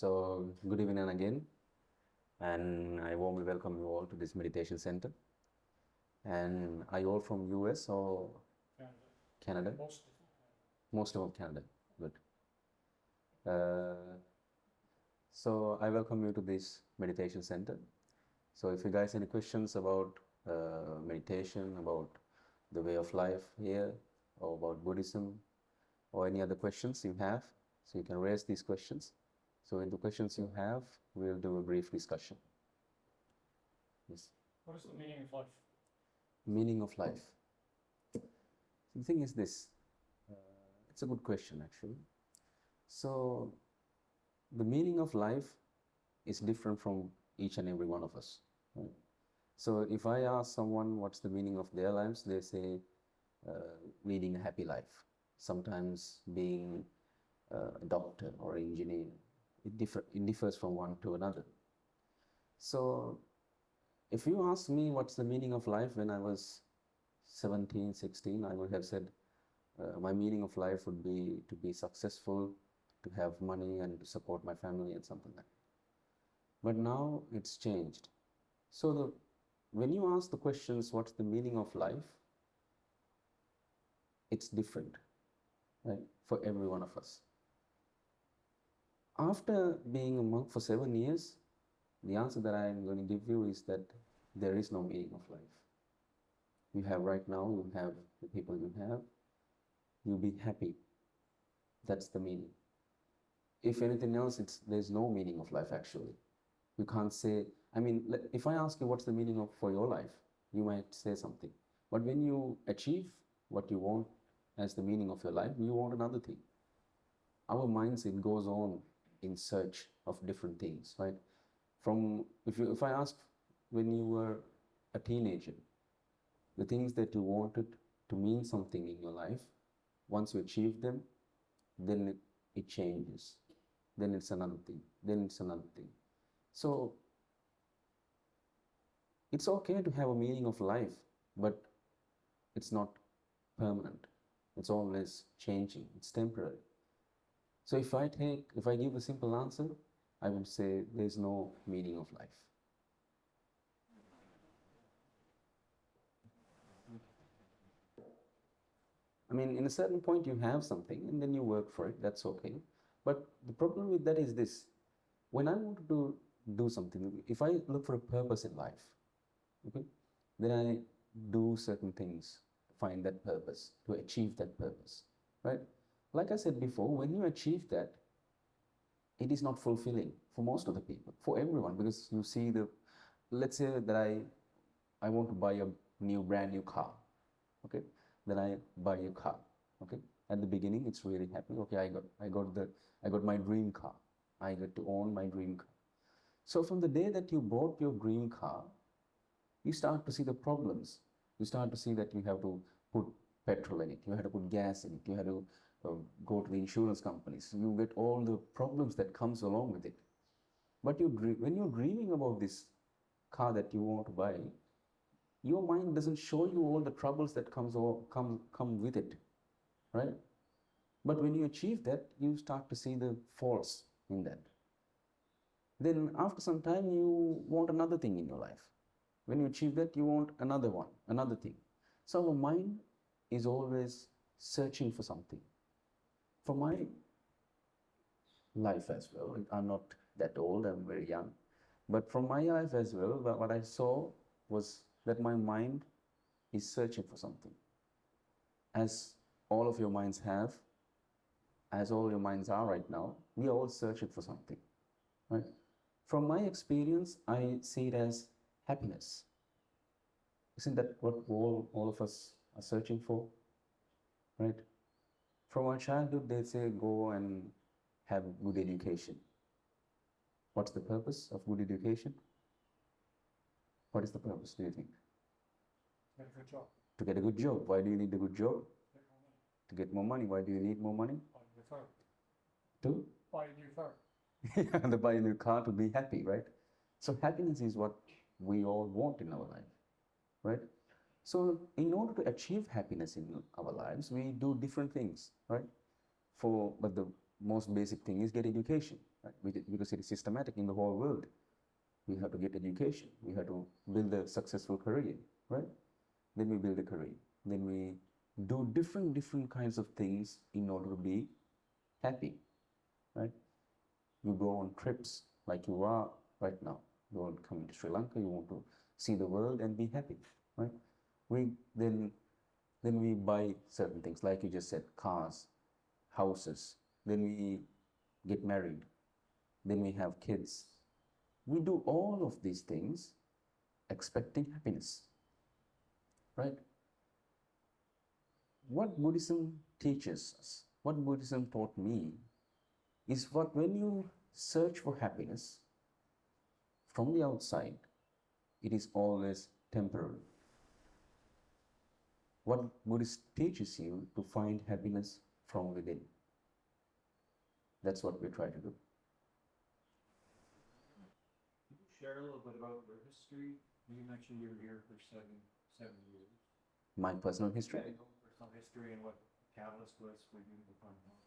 So, good evening again, and I warmly welcome you all to this meditation center. And are you all from US or Canada? Most of Canada. Good. So I welcome you to this meditation center. So if you guys have any questions about meditation, about the way of life here, or about Buddhism, or any other questions you have, so you can raise these questions. So with the questions you have, we'll do a brief discussion. Yes. What is the meaning of life? Meaning of life. The thing is this, it's a good question actually. So the meaning of life is different from each and every one of us. Right? So if I ask someone what's the meaning of their lives, they say leading a happy life. Sometimes being a doctor or engineer. It differs from one to another. So if you ask me what's the meaning of life when I was 17, 16, I would have said my meaning of life would be to be successful, to have money and to support my family and something like that. But now it's changed. So when you ask the questions, what's the meaning of life? It's different, right, for every one of us. After being a monk for 7 years, the answer that I am going to give you is that there is no meaning of life. You have right now, you have the people you have, you'll be happy. That's the meaning. If anything else, there's no meaning of life actually. You can't say, if I ask you what's the meaning for your life, you might say something. But when you achieve what you want as the meaning of your life, you want another thing. Our minds, it goes on in search of different things, right? If I ask when you were a teenager, the things that you wanted to mean something in your life, once you achieve them, then it changes. Then it's another thing. Then it's another thing. So it's okay to have a meaning of life, but it's not permanent. It's always changing. It's temporary. So if I give a simple answer, I would say there's no meaning of life. In a certain point you have something and then you work for it, that's okay. But the problem with that is this, when I want to do something, if I look for a purpose in life, okay, then I do certain things to find that purpose, to achieve that purpose, right? Like I said before, when you achieve that, it is not fulfilling for most of the people, for everyone, because you see let's say that I want to buy a brand new car, okay? Then I buy a car, okay? At the beginning, it's really happy. Okay, I got my dream car. I get to own my dream car. So from the day that you bought your dream car, you start to see the problems. You start to see that you have to put petrol in it, you have to put gas in it, you have to go to the insurance companies. You get all the problems that comes along with it. But when you're dreaming about this car that you want to buy, your mind doesn't show you all the troubles that come with it, right? But when you achieve that, you start to see the faults in that. Then after some time, you want another thing in your life. When you achieve that, you want another one, another thing. So our mind is always searching for something. For my life as well, I'm not that old, I'm very young. But from my life as well, what I saw was that my mind is searching for something. As all of your minds have, as all your minds are right now, we are all searching for something, right? From my experience, I see it as happiness. Isn't that what all of us are searching for, right? From our childhood, they say go and have good education. What's the purpose of good education? What is the purpose, do you think? Get a good job. To get a good job. Why do you need a good job? To get more money. Why do you need more money? Buy a new car. To? Buy a new car. To buy a new car to be happy, right? So happiness is what we all want in our life, right? So in order to achieve happiness in our lives, we do different things, right? But the most basic thing is get education. right? Because it is systematic in the whole world. We have to get education. We have to build a successful career, right? Then we build a career. Then we do different kinds of things in order to be happy, right? You go on trips like you are right now. You want to come to Sri Lanka, you want to see the world and be happy, right? Then we buy certain things, like you just said, cars, houses. Then we get married. Then we have kids. We do all of these things expecting happiness, right? What Buddhism teaches us, what Buddhism taught me, is what when you search for happiness from the outside, it is always temporary. What Buddhist teaches you to find happiness from within. That's what we try to do. Can you share a little bit about your history? You mentioned you were here for seven years. My personal history? Yeah, personal history and what the catalyst was for you to become monk.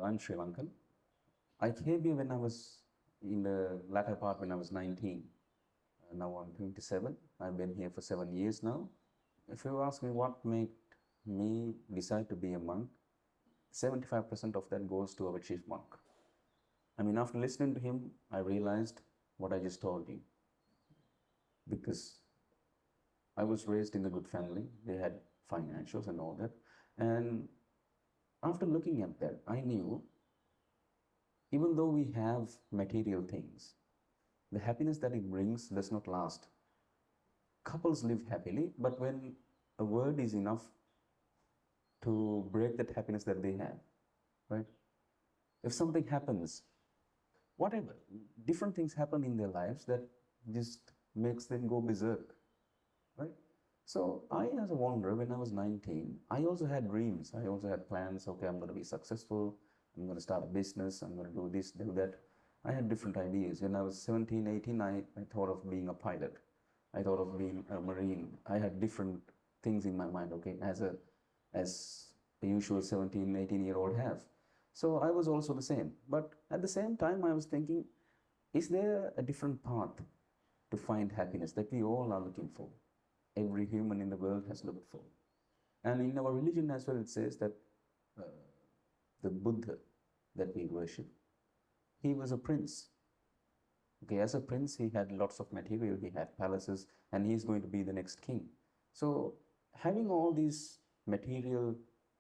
I'm Sri Lankan. I came here when I was in the latter part when I was 19. Now I'm 27. I've been here for 7 years now. If you ask me what made me decide to be a monk, 75% of that goes to our chief monk. I mean, after listening to him, I realized what I just told you. Because I was raised in a good family. They had financials and all that. And after looking at that, I knew, even though we have material things, the happiness that it brings does not last. Couples live happily, but when a word is enough to break that happiness that they have, right? If something happens, whatever, different things happen in their lives that just makes them go berserk, right? So I, as a wanderer, when I was 19, I also had dreams. I also had plans. Okay, I'm going to be successful. I'm going to start a business. I'm going to do this, do that. I had different ideas. When I was 17, 18, I thought of being a pilot. I thought of being a Marine. I had different things in my mind, okay, as the usual 17, 18-year-old have. So I was also the same. But at the same time, I was thinking, is there a different path to find happiness that we all are looking for? Every human in the world has looked for. And in our religion as well, it says that the Buddha that we worship, he was a prince. Okay, as a prince, he had lots of material, he had palaces, and he's going to be the next king. So having all these material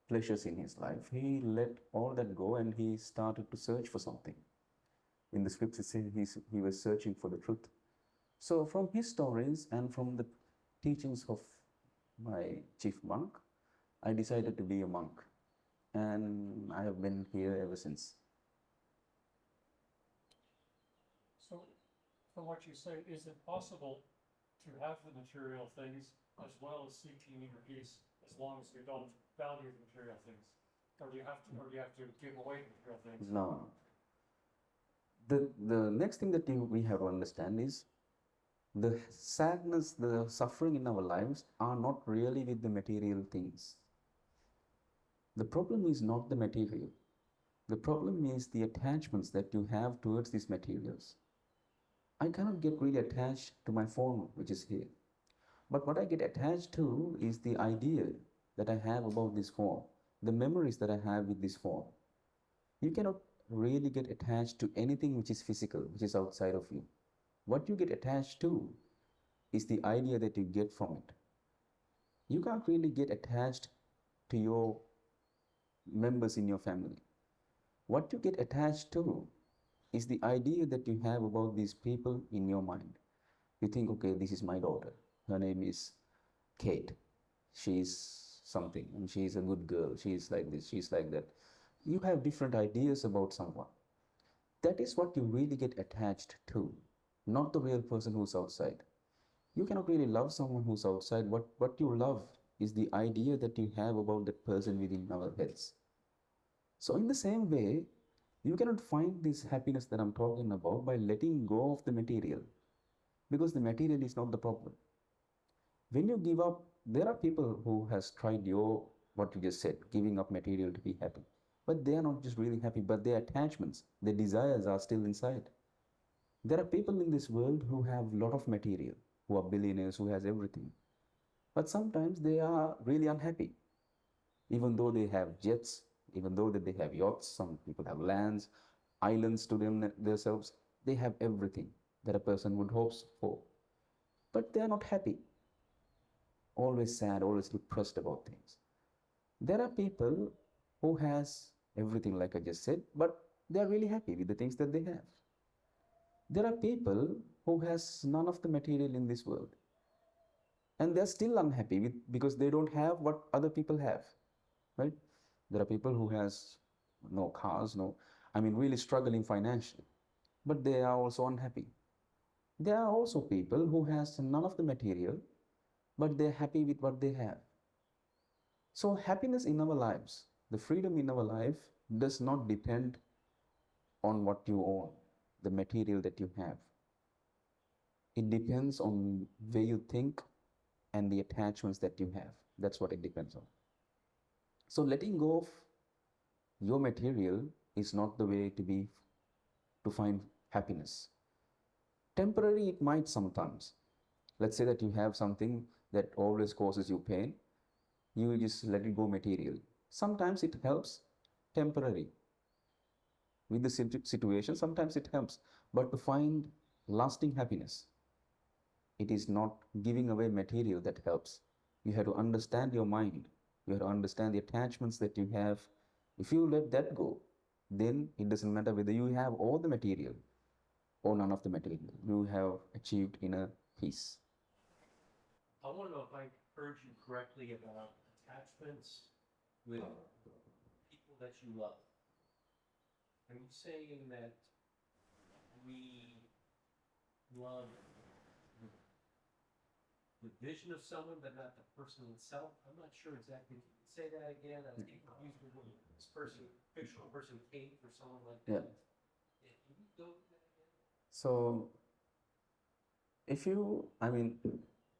pleasures in his life, he let all that go and he started to search for something. In the scripts, it says he was searching for the truth. So from his stories and from the teachings of my chief monk, I decided to be a monk. And I have been here ever since. So, from what you say, is it possible to have the material things as well as seeking inner peace, as long as you don't value the material things? Or do you have to give away the material things? No. The next thing that we have to understand is the sadness, the suffering in our lives are not really with the material things. The problem is not the material. The problem is the attachments that you have towards these materials. I cannot get really attached to my phone, which is here. But what I get attached to is the idea that I have about this phone, the memories that I have with this phone. You cannot really get attached to anything which is physical, which is outside of you. What you get attached to is the idea that you get from it. You can't really get attached to your members in your family. What you get attached to is the idea that you have about these people in your mind. You think, okay, this is my daughter. Her name is Kate. She's something, and she's a good girl. She's like this, she's like that. You have different ideas about someone. That is what you really get attached to, not the real person who's outside. You cannot really love someone who's outside. What you love is the idea that you have about that person within our heads. So in the same way, you cannot find this happiness that I'm talking about by letting go of the material, because the material is not the problem. When you give up, there are people who has tried what you just said, giving up material to be happy. but they are not just really happy, but their attachments, their desires are still inside. There are people in this world who have a lot of material, who are billionaires, who has everything. But sometimes they are really unhappy. Even though they have jets, even though that they have yachts, some people have lands, islands to themselves, they have everything that a person would hope for. But they are not happy. Always sad, always depressed about things. There are people who has everything, like I just said, but they are really happy with the things that they have. There are people who has none of the material in this world, and they're still unhappy because they don't have what other people have, right? There are people who has no cars, really struggling financially, but they are also unhappy. There are also people who has none of the material, but they're happy with what they have. So happiness in our lives, the freedom in our life, does not depend on what you own, the material that you have. It depends on where you think and the attachments that you have. That's what it depends on. So letting go of your material is not the way to find happiness. Temporary it might sometimes. Let's say that you have something that always causes you pain. You just let it go material. Sometimes it helps, temporary. With the situation, sometimes it helps. But to find lasting happiness, it is not giving away material that helps. You have to understand your mind. You have to understand the attachments that you have. If you let that go, then it doesn't matter whether you have all the material or none of the material. You have achieved inner peace. I want to know if I heard you correctly about attachments with people that you love. Are you saying that we love the vision of someone, but not the person itself? I'm not sure exactly. Say that again. I think use the word this person, fictional person, Kate, or someone like that. Yeah. Can you go with that again? So,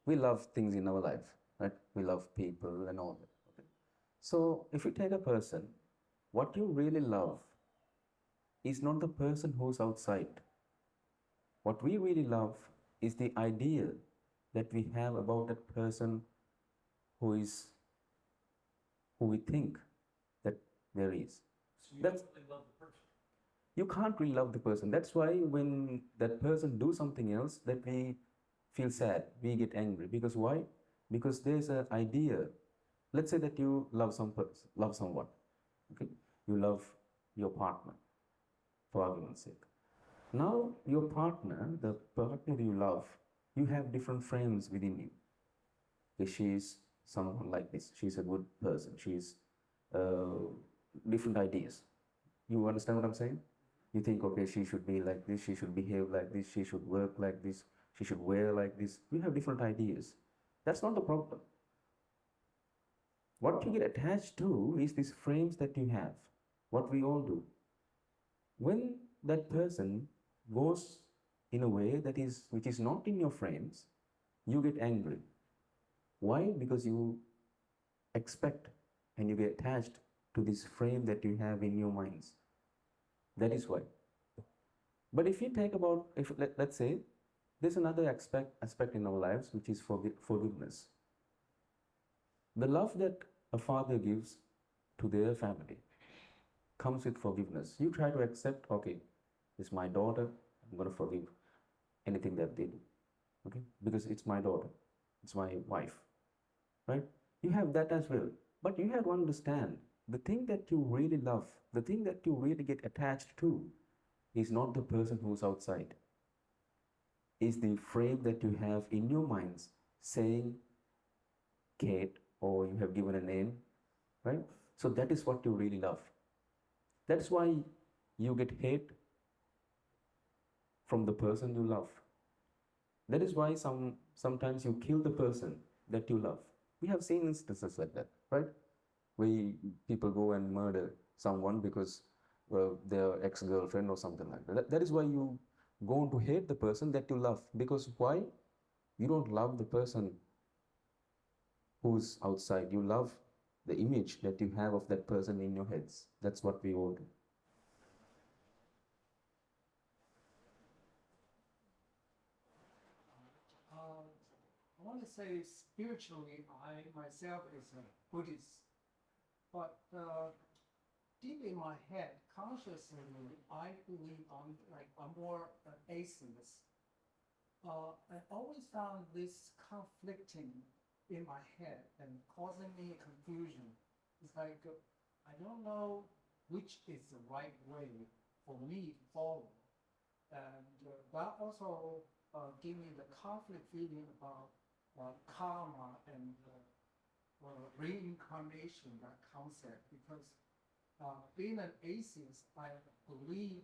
we love things in our life, right? We love people and all that. Okay? So, if you take a person, what you really love is not the person who's outside. What we really love is the idea that we have about that person who we think that there is. So you don't really love the person. You can't really love the person. That's why when that person do something else, that we feel sad, we get angry. Because why? Because there's an idea. Let's say that you love someone. Okay, you love your partner, for argument's sake. Now your partner, the partner you love, you have different frames within you. Okay, she's someone like this. She's a good person. She's different ideas. You understand what I'm saying? You think, okay, she should be like this, she should behave like this, she should work like this, she should wear like this. You have different ideas. That's not the problem. What you get attached to is these frames that you have, what we all do. When that person goes in a way which is not in your frames, you get angry. Why? Because you expect and you get attached to this frame that you have in your minds. That is why. But if you take about, let's say, there's another aspect in our lives, which is forgiveness. The love that a father gives to their family comes with forgiveness. You try to accept, okay, it's my daughter, I'm going to forgive anything that they do. Okay? Because it's my daughter, it's my wife. Right? You have that as well. But you have to understand, the thing that you really love, the thing that you really get attached to, is not the person who's outside. Is the frame that you have in your minds saying Kate, or you have given a name, right? So that is what you really love. That's why you get hate from the person you love. That is why sometimes you kill the person that you love. We have seen instances like that, right? Where people go and murder someone because their ex-girlfriend or something like that. That is why you go to hate the person that you love. Because why? You don't love the person who's outside. You love the image that you have of that person in your heads. That's what we all do. I want to say spiritually, I myself is a Buddhist, but deep in my head, consciously, I believe I'm more atheist. I always found this conflicting in my head and causing me confusion. It's like I don't know which is the right way for me to follow, and that also gave me the conflict feeling about karma and reincarnation, that concept, because being an atheist, I believe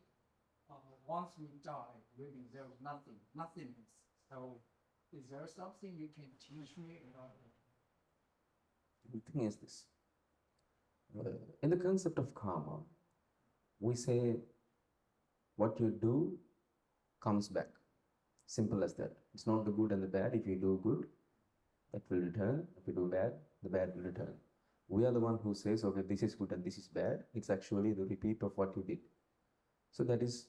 once we die, really there's nothingness. So is there something you can teach me about it? The thing is this. In the concept of karma, we say what you do comes back. Simple as that. It's not the good and the bad. If you do good, that will return. If you do bad, the bad will return. We are the one who says, okay, this is good and this is bad. It's actually the repeat of what you did. So that is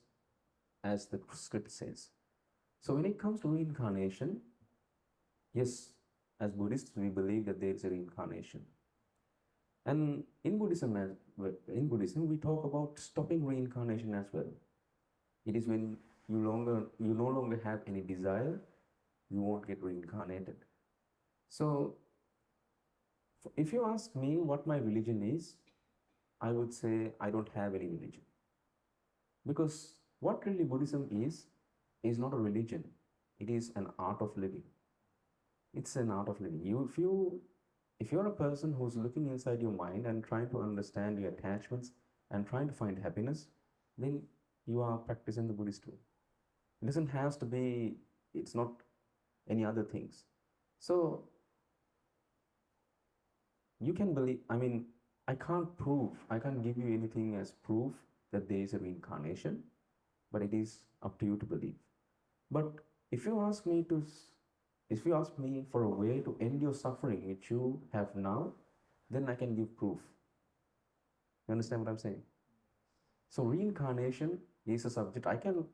as the script says. So when it comes to reincarnation, yes, as Buddhists, we believe that there is a reincarnation. And in Buddhism, we talk about stopping reincarnation as well. It is when you no longer have any desire, you won't get reincarnated. So if you ask me what my religion is, I would say I don't have any religion. Because what really Buddhism is not a religion. It is an art of living. It's an art of living. If you're a person who's looking inside your mind and trying to understand your attachments and trying to find happiness, then you are practicing the Buddhist way. It doesn't have to be, it's not any other things. So you can believe, I can't give you anything as proof that there is a reincarnation, but it is up to you to believe. But if you ask me for a way to end your suffering which you have now, then I can give proof. You understand what I'm saying? So reincarnation is a subject I can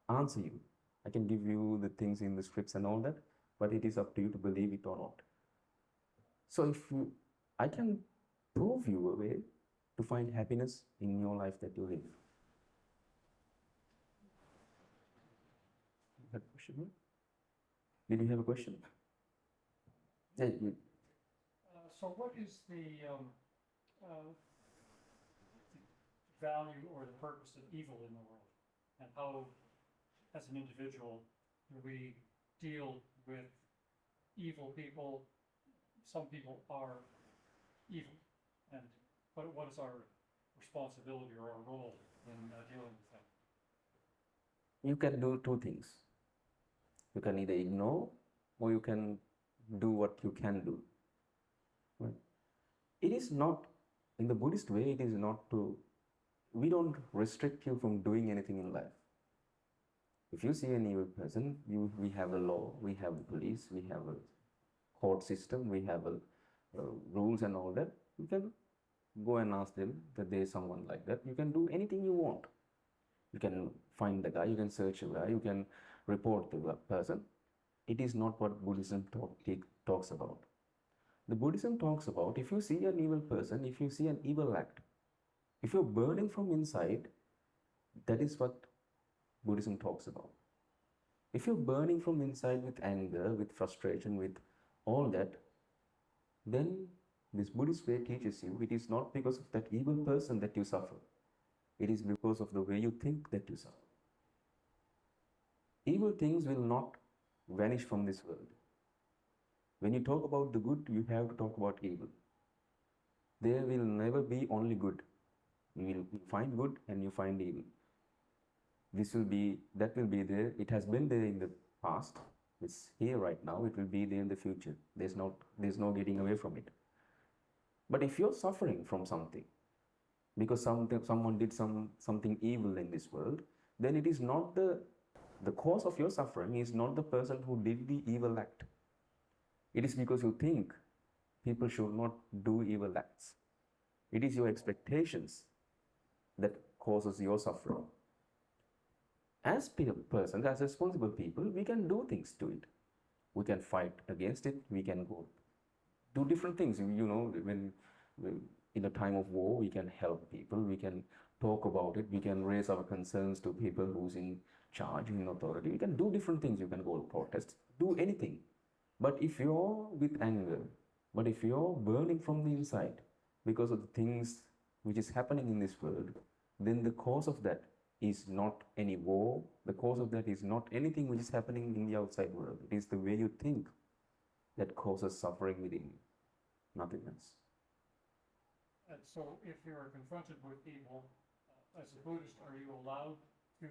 answer you. I can give you the things in the scripts and all that, but it is up to you to believe it or not. So I can prove you a way to find happiness in your life that you live. That question? Did you have a question? Yeah, So what is the value or the purpose of evil in the world? And how, as an individual, do we deal with evil people? Some people are evil. And what is our responsibility or our role in dealing with them? You can do two things. You can either ignore or you can do what you can do. Right? It is not, in the Buddhist way, it is not to, we don't restrict you from doing anything in life. If you see an evil person, we have a law, we have a police, we have a court system, we have rules and all that. You can go and ask them that there is someone like that. You can do anything you want. You can find the guy, you can search the guy, you can report the person. It is not what Buddhism talks about. The Buddhism talks about, if you see an evil person, if you see an evil act, if you're burning from inside, that is what Buddhism talks about. If you're burning from inside with anger, with frustration, with all that, then this Buddhist way teaches you it is not because of that evil person that you suffer. It is because of the way you think that you suffer. Evil things will not vanish from this world. When you talk about the good, you have to talk about evil. There will never be only good. You will find good and you find evil. That will be there. It has been there in the past. It's here right now. It will be there in the future. There's no getting away from it. But if you're suffering from something, because someone did something evil in this world, then it is not the cause of your suffering is not the person who did the evil act. It is because you think people should not do evil acts. It is your expectations that causes your suffering. As persons, as responsible people, we can do things to it. We can fight against it. We can go do different things. You know, when in a time of war, we can help people. We can talk about it. We can raise our concerns to people who's in charge, in authority. We can do different things. You can go protest, do anything. But if you're with anger, but if you're burning from the inside because of the things which is happening in this world, then the cause of that is not any war. The cause of that is not anything which is happening in the outside world. It is the way you think that causes suffering within you, nothing else. And so if you're confronted with evil, as a Buddhist, are you allowed to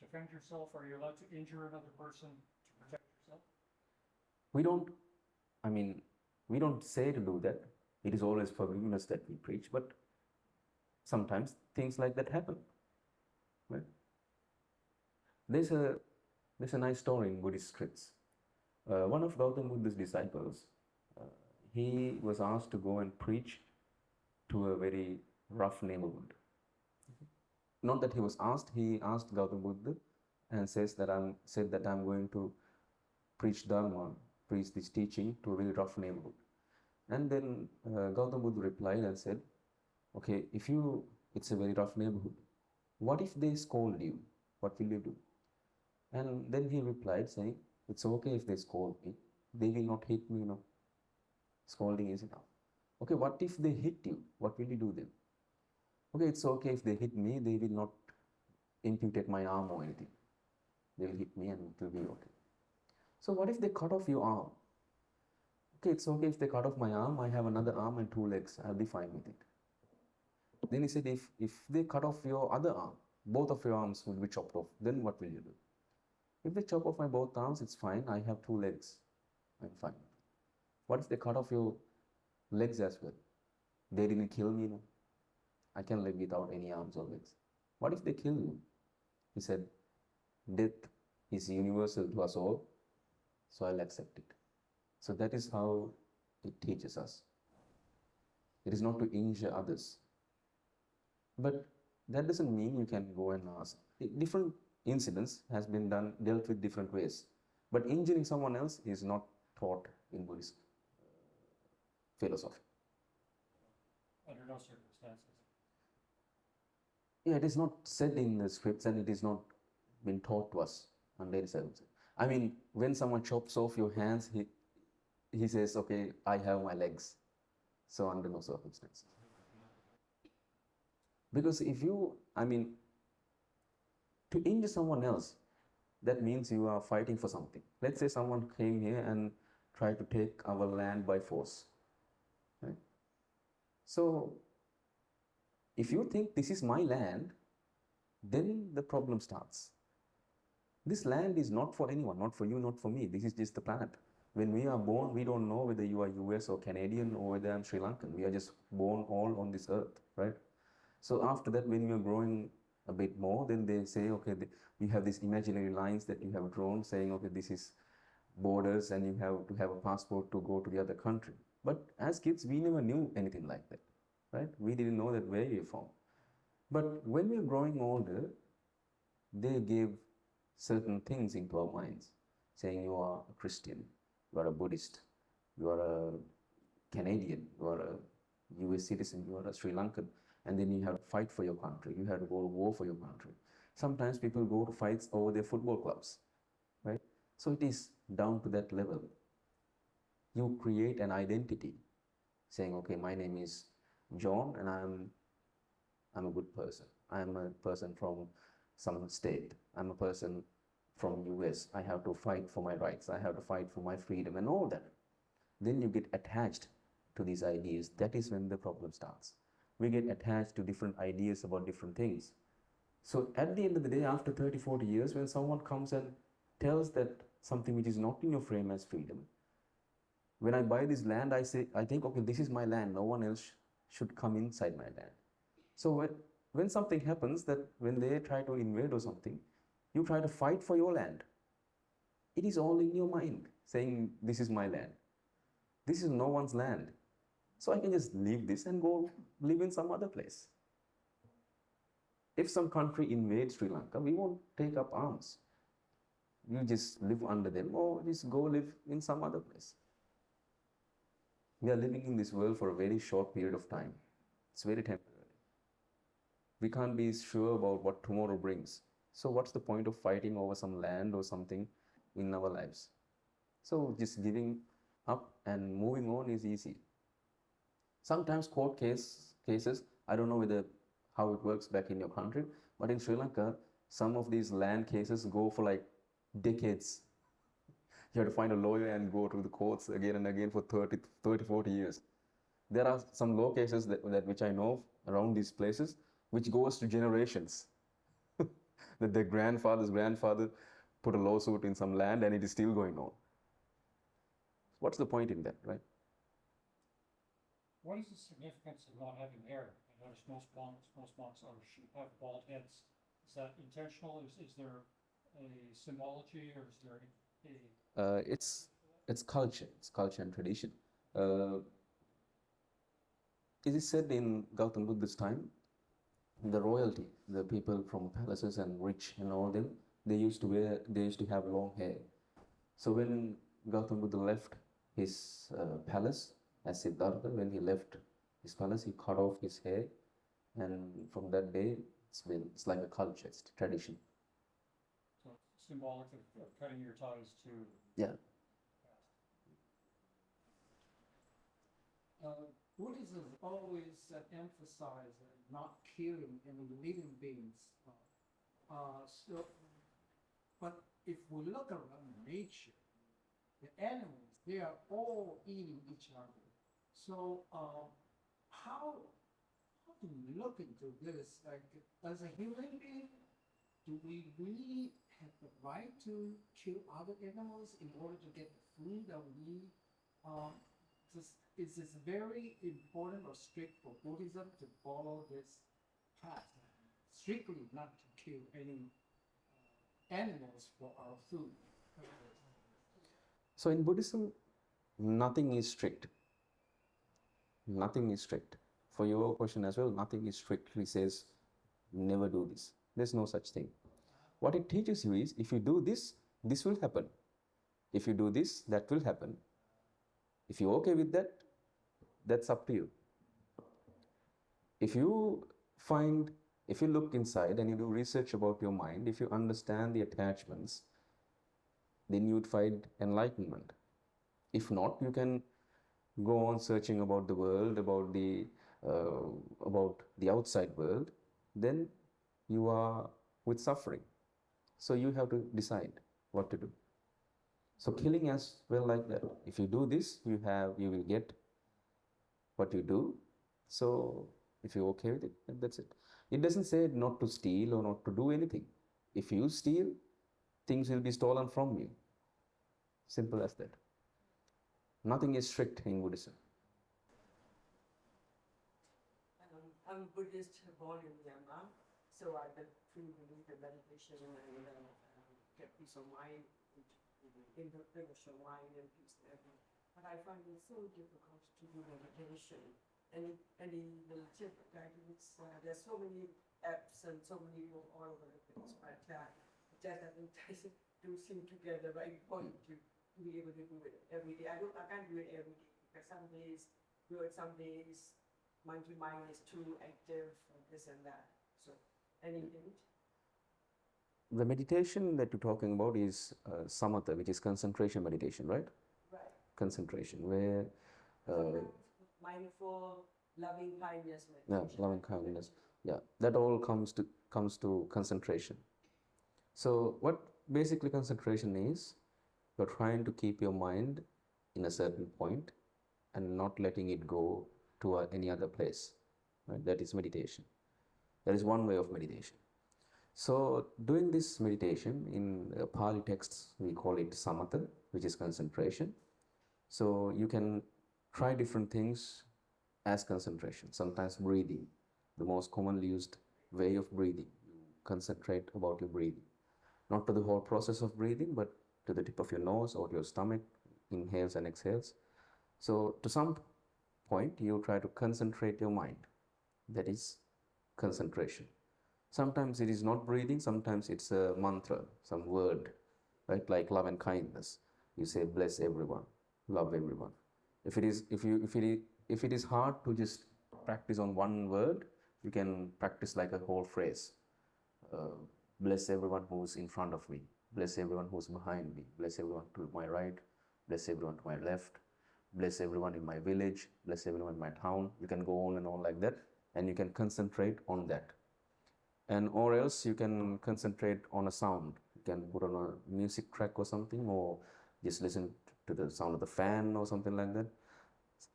defend yourself? Are you allowed to injure another person to protect yourself? We don't say to do that. It is always forgiveness that we preach, but sometimes things like that happen. Right? There's a nice story in Buddhist scripts. One of Gautam Buddha's disciples, he was asked to go and preach to a very rough neighborhood. Not that he was asked, he asked Gautam Buddha and said that I'm going to preach Dharma, preach this teaching to a very rough neighborhood. And then Gautam Buddha replied and said, okay, it's a very rough neighborhood. What if they scold you? What will you do? And then he replied saying, it's okay if they scold me. They will not hit me, Scolding is enough. Okay, what if they hit you? What will you do then? Okay, it's okay if they hit me. They will not amputate my arm or anything. They will hit me and it will be okay. So what if they cut off your arm? Okay, it's okay if they cut off my arm. I have another arm and 2 legs. I'll be fine with it. Then he said, if they cut off your other arm, both of your arms will be chopped off, then what will you do? If they chop off my both arms, it's fine. I have 2 legs. I'm fine. What if they cut off your legs as well? They didn't kill me, I can live without any arms or legs. What if they kill you? He said, death is universal to us all, so I'll accept it. So that is how it teaches us. It is not to injure others. But that doesn't mean you can go and ask. Different incidents has been dealt with different ways. But injuring someone else is not taught in Buddhist philosophy. Under no circumstances. Yeah, it is not said in the scripts and it is not been taught to us under any circumstances. I mean, when someone chops off your hands, he says, okay, I have my legs. So under no circumstances. Because to injure someone else, that means you are fighting for something. Let's say someone came here and tried to take our land by force. Right? So, if you think this is my land, then the problem starts. This land is not for anyone, not for you, not for me. This is just the planet. When we are born, we don't know whether you are US or Canadian or whether I'm Sri Lankan. We are just born all on this earth, right? So after that, when you're growing a bit more, then they say, okay, we have these imaginary lines that you have drawn saying, okay, this is borders and you have to have a passport to go to the other country. But as kids, we never knew anything like that, right? We didn't know that where you're from. But when we're growing older, they give certain things into our minds, saying you are a Christian, you are a Buddhist, you are a Canadian, you are a US citizen, you are a Sri Lankan. And then you have to fight for your country. You have to go to war for your country. Sometimes people go to fights over their football clubs, right? So it is down to that level. You create an identity saying, okay, my name is John and I'm a good person. I'm a person from some state. I'm a person from US. I have to fight for my rights. I have to fight for my freedom and all that. Then you get attached to these ideas. That is when the problem starts. We get attached to different ideas about different things. So at the end of the day, after 30, 40 years, when someone comes and tells that something which is not in your frame as freedom, when I buy this land, I think, okay, this is my land. No one else should come inside my land. So when something happens, that when they try to invade or something, you try to fight for your land. It is all in your mind, saying, this is my land. This is no one's land. So I can just leave this and go live in some other place. If some country invades Sri Lanka, we won't take up arms. You just live under them or just go live in some other place. We are living in this world for a very short period of time. It's very temporary. We can't be sure about what tomorrow brings. So what's the point of fighting over some land or something in our lives? So just giving up and moving on is easy. Sometimes court cases, I don't know how it works back in your country, but in Sri Lanka, some of these land cases go for like decades. You have to find a lawyer and go to the courts again and again for 30, 40 years. There are some law cases that which I know around these places, which goes to generations. That their grandfather's grandfather put a lawsuit in some land and it is still going on. What's the point in that, right? What is the significance of not having hair? I notice most monks have bald heads. Is that intentional? Is there a symbology, or is there a It's culture. It's culture and tradition. It is said in Gautam Buddha's time, the royalty, the people from palaces and rich and all them, they used to have long hair. So when Gautam Buddha left his palace as Siddhartha, when he left his palace, he cut off his hair, and from that day, it's like a culture, it's a tradition. so it's symbolic of cutting your ties to Yeah. Buddhism always emphasizes not killing any living beings. But if we look around nature, the animals, they are all eating each other. So how do we look into this? Like, as a human being, do we really have the right to kill other animals in order to get the food that we need? Is this very important or strict for Buddhism to follow this path? Strictly not to kill any animals for our food. So in Buddhism, nothing is strict. Nothing is strict. For your question as well, nothing is strictly says, never do this. There's no such thing. What it teaches you is, if you do this, this will happen. If you do this, that will happen. If you're okay with that, that's up to you. If you look inside and you do research about your mind, if you understand the attachments, then you would find enlightenment. If not, you can go on searching about the world, about the outside world, then you are with suffering. So you have to decide what to do. So killing as well like that. If you do this, you will get what you do. So if you're okay with it, then that's it. It doesn't say not to steal or not to do anything. If you steal, things will be stolen from you. Simple as that. Nothing is strict in Buddhism. I'm a Buddhist born in Myanmar, so I've been through the meditation and get peace of mind, in the spiritual mind and peace and everything. But I find it so difficult to do meditation. And in the tip guidance, there's so many apps and so many people all over the place, but just doesn't do seem together right point to be able to do it every day. I can't do it every day because some days do it, some days monkey mind is too active and this and that. So any hint? The meditation that you're talking about is samatha, which is concentration meditation, right? Right. Concentration, where mindful, loving kindness meditation. yeah, loving kindness. Yeah, that all comes to concentration. So what basically concentration is, you're trying to keep your mind in a certain point and not letting it go to any other place. Right? That is meditation. That is one way of meditation. So doing this meditation, in Pali texts we call it samatha, which is concentration. So you can try different things as concentration. Sometimes breathing, the most commonly used way of breathing. You concentrate about your breathing. Not to the whole process of breathing, but to the tip of your nose or your stomach, inhales and exhales. So to some point, you try to concentrate your mind. That is concentration. Sometimes it is not breathing, sometimes it's a mantra, some word, right? Like love and kindness. You say, bless everyone, love everyone. If it is hard to just practice on one word, you can practice like a whole phrase. Bless everyone who's in front of me. Bless everyone who's behind me. Bless everyone to my right. Bless everyone to my left. Bless everyone in my village. Bless everyone in my town. You can go on and on like that, and you can concentrate on that. And or else you can concentrate on a sound. You can put on a music track or something, or just listen to the sound of the fan or something like that.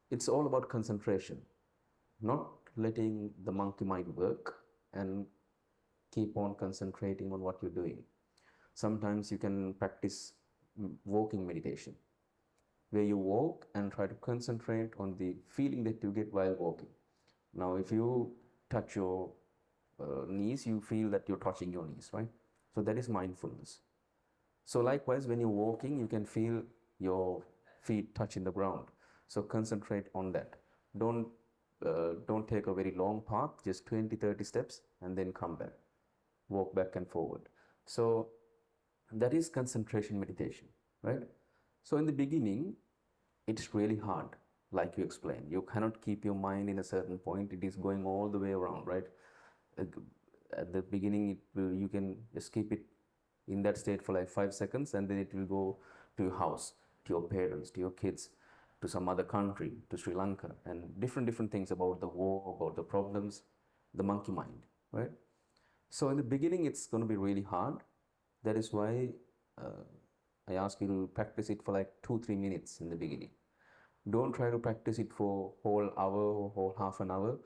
It's all about concentration, not letting the monkey mind work and keep on concentrating on what you're doing. Sometimes you can practice walking meditation, where you walk and try to concentrate on the feeling that you get while walking. Now, if you touch your knees, you feel that you're touching your knees, right? So that is mindfulness. So likewise, when you're walking, you can feel your feet touching the ground. So concentrate on that. Don't take a very long path, just 20, 30 steps, and then come back. Walk back and forward. So that is concentration meditation, right? So in the beginning, it's really hard, like you explained. You cannot keep your mind in a certain point. It is going all the way around, right? At the beginning, you can just keep it in that state for like 5 seconds, and then it will go to your house, to your parents, to your kids, to some other country, to Sri Lanka, and different things about the war, about the problems, the monkey mind, right? So in the beginning, it's going to be really hard. That is why I ask you to practice it for like 2-3 minutes in the beginning. Don't try to practice it for whole hour or whole half an hour.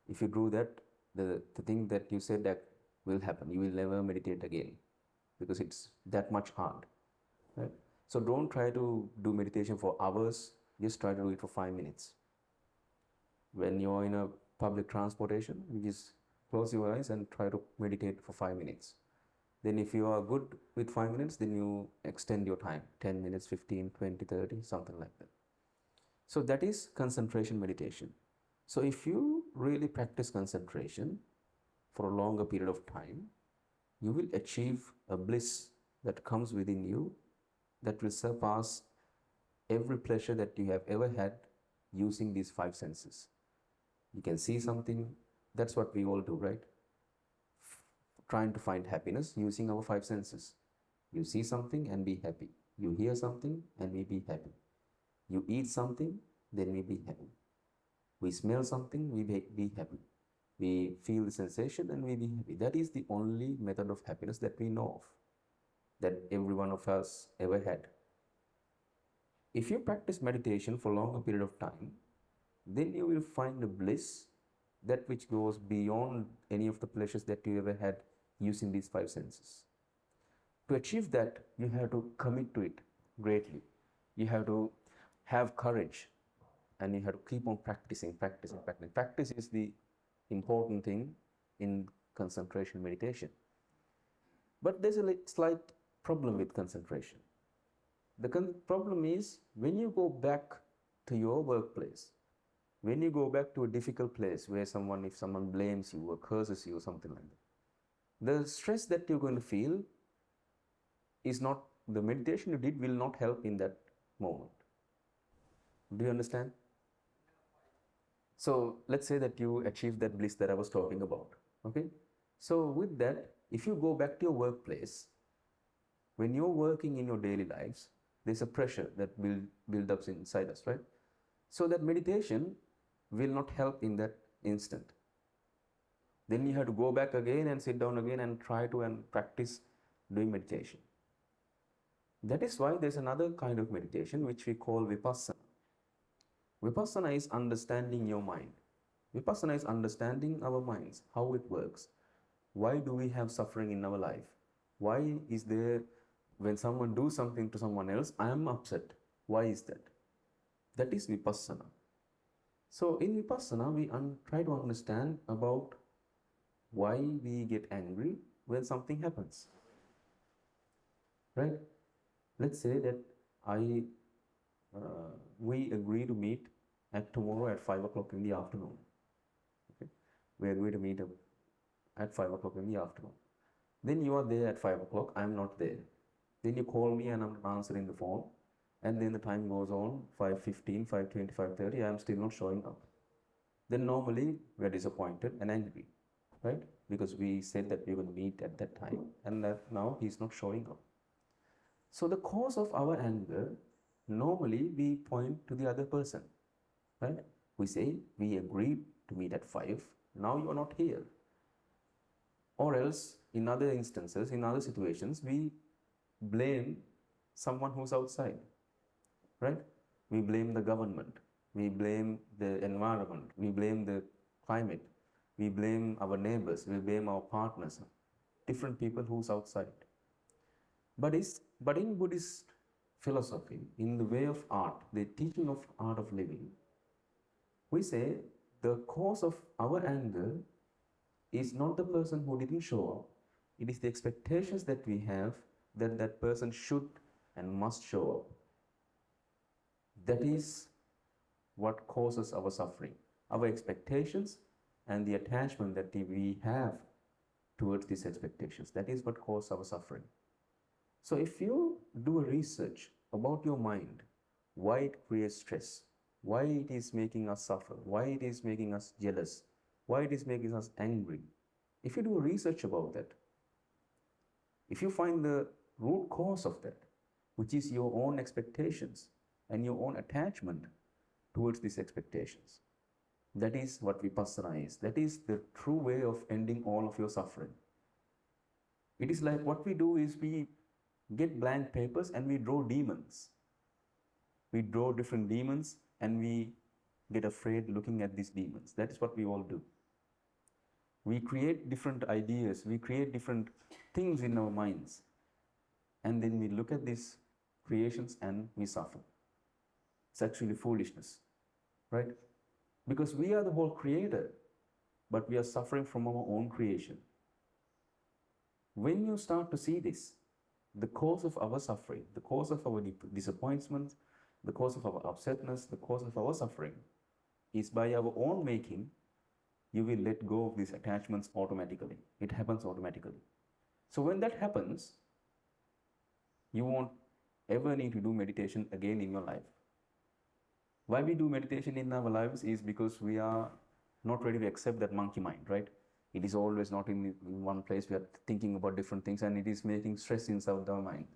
If you do that, the thing that you said that will happen. You will never meditate again, because it's that much hard, right? So don't try to do meditation for hours. Just try to do it for 5 minutes. When you're in a public transportation, you just close your eyes and try to meditate for 5 minutes. Then if you are good with 5 minutes, then you extend your time, 10 minutes, 15, 20, 30, something like that. So that is concentration meditation. So if you really practice concentration for a longer period of time, you will achieve a bliss that comes within you that will surpass every pleasure that you have ever had using these 5 senses. You can see something, that's what we all do, right? Trying to find happiness using our 5 senses. You see something and be happy. You hear something and we be happy. You eat something, then we be happy. We smell something, we be happy. We feel the sensation and we be happy. That is the only method of happiness that we know of, that every one of us ever had. If you practice meditation for a longer period of time, then you will find a bliss that which goes beyond any of the pleasures that you ever had using these 5 senses. To achieve that, you have to commit to it greatly. You have to have courage, and you have to keep on practicing. Practice is the important thing in concentration meditation. But there's a slight problem with concentration. The problem is when you go back to your workplace, when you go back to a difficult place where if someone blames you or curses you or something like that, the stress that you're going to feel is not, the meditation you did will not help in that moment. Do you understand? So let's say that you achieve that bliss that I was talking about, okay? So with that, if you go back to your workplace, when you're working in your daily lives, there's a pressure that will build up inside us, right? So that meditation will not help in that instant. Then you have to go back again and sit down again and try to practice doing meditation. That is why there's another kind of meditation which we call Vipassana. Vipassana is understanding your mind. Vipassana is understanding our minds, how it works. Why do we have suffering in our life? Why is there, when someone does something to someone else, I am upset? Why is that? That is Vipassana. So in Vipassana, we try to understand about why we get angry when something happens, right? Let's say that we agree to meet at tomorrow at 5 o'clock in the afternoon. Okay? We are going to meet up at 5 o'clock in the afternoon. Then you are there at 5 o'clock, I am not there. Then you call me and I'm answering the phone. And then the time goes on, 5:15, 5:20, 5:30, I am still not showing up. Then normally we are disappointed and angry, right? Because we said that we were going to meet at that time and that now he's not showing up. So the cause of our anger, normally we point to the other person, right? We say, we agreed to meet at 5, now you are not here. Or else, in other instances, in other situations, we blame someone who's outside, right? We blame the government, we blame the environment, we blame the climate, we blame our neighbors, we blame our partners, different people who's outside. But in Buddhist philosophy, in the way of art, the teaching of art of living, we say the cause of our anger is not the person who didn't show up, it is the expectations that we have that that person should and must show up. That is what causes our suffering. Our expectations and the attachment that we have towards these expectations. That is what causes our suffering. So if you do a research about your mind, why it creates stress, why it is making us suffer, why it is making us jealous, why it is making us angry, if you do a research about that, if you find the root cause of that, which is your own expectations and your own attachment towards these expectations, that is what Vipassana is. That is the true way of ending all of your suffering. It is like what we do is we get blank papers and we draw demons. We draw different demons and we get afraid looking at these demons. That is what we all do. We create different ideas, we create different things in our minds, and then we look at these creations and we suffer. It's actually foolishness, right? Because we are the whole creator, but we are suffering from our own creation. When you start to see this, the cause of our suffering, the cause of our disappointment, the cause of our upsetness, the cause of our suffering is by our own making, you will let go of these attachments automatically. It happens automatically. So when that happens, you won't ever need to do meditation again in your life. Why we do meditation in our lives is because we are not ready to accept that monkey mind, right? It is always not in one place. We are thinking about different things and it is making stress inside our mind.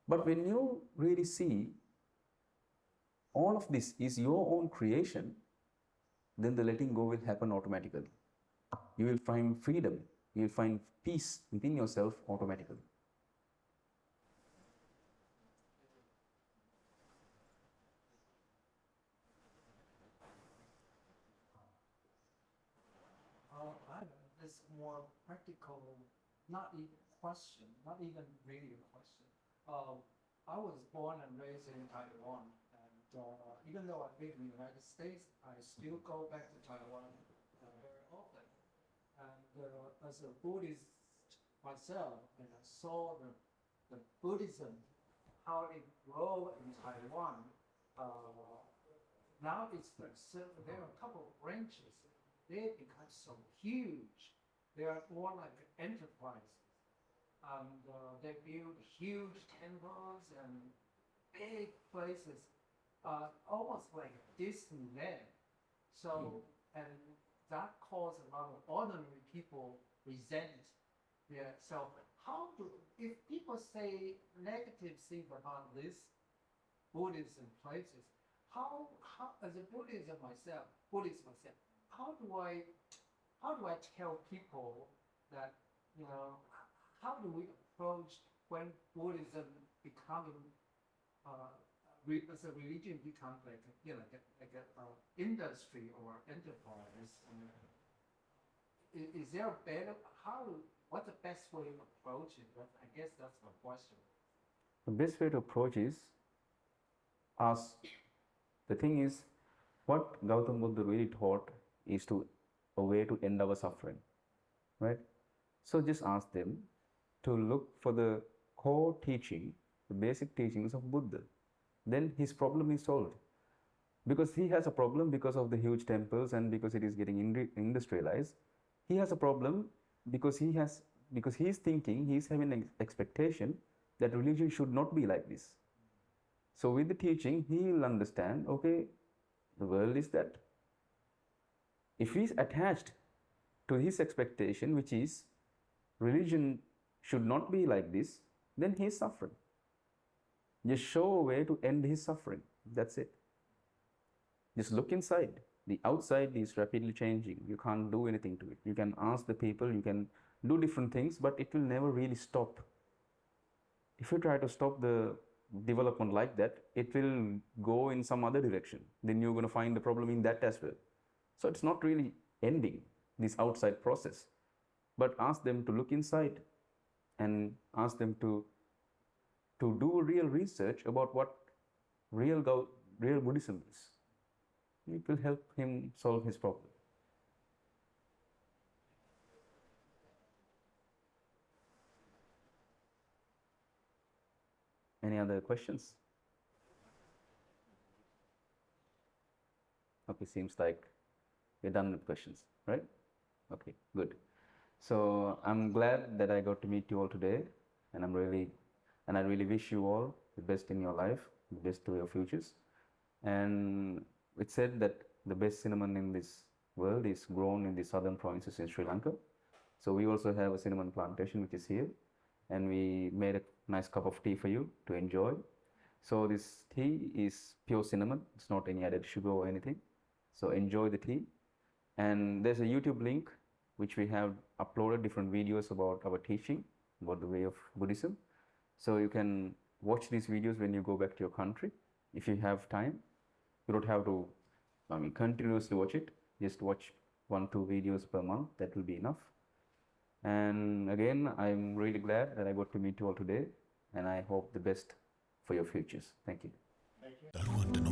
But when you really see all of this is your own creation, then the letting go will happen automatically. You will find freedom, you will find peace within yourself automatically. I have this more practical, not even question, not even really a question. I was born and raised in Taiwan, and even though I live in the United States, I still go back to Taiwan very often. And as a Buddhist myself, and I saw the Buddhism, how it grew in Taiwan. Now it's like, so there are a couple of branches. They become so huge. They are more like enterprises. And they build huge temples and big places, almost like Disneyland. So, and that caused a lot of ordinary people resent their self. If people say negative things about this Buddhism places, how as a Buddhist myself, how do I tell people that, you know, how do we approach when Buddhism becoming as a religion becomes like a industry or enterprise? Is there a better what's the best way of approaching it? I guess that's my question. The best way to approach is ask. The thing is, what Gautam Buddha really taught is a way to end our suffering, right? So just ask them to look for the core teaching, the basic teachings of Buddha. Then his problem is solved. because he has a problem because of the huge temples and because it is getting industrialized. He has a problem because he is thinking, he is having an expectation that religion should not be like this. So with the teaching, he will understand, okay, the world is that. If he is attached to his expectation, which is religion should not be like this, then he is suffering. Just show a way to end his suffering. That's it. Just look inside. The outside is rapidly changing. You can't do anything to it. You can ask the people, you can do different things, but it will never really stop. If you try to stop the development like that, it will go in some other direction. Then you're going to find the problem in that as well. So it's not really ending this outside process, but ask them to look inside and ask them to do real research about what real Buddhism is. It will help him solve his problem. Any other questions? Okay, seems like we're done with questions, right? Okay, good. So I'm glad that I got to meet you all today, and I really wish you all the best in your life, the best to your futures. And it's said that the best cinnamon in this world is grown in the southern provinces in Sri Lanka. So we also have a cinnamon plantation which is here, and we made a nice cup of tea for you to enjoy. So this tea is pure cinnamon. It's not any added sugar or anything. So enjoy the tea. And there's a YouTube link which we have uploaded different videos about our teaching, about the way of Buddhism. So you can watch these videos when you go back to your country. If you have time, you don't have to continuously watch it. Just watch 1-2 videos per month. That will be enough. And again, I'm really glad that I got to meet you all today, and I hope the best for your futures. Thank you. Thank you.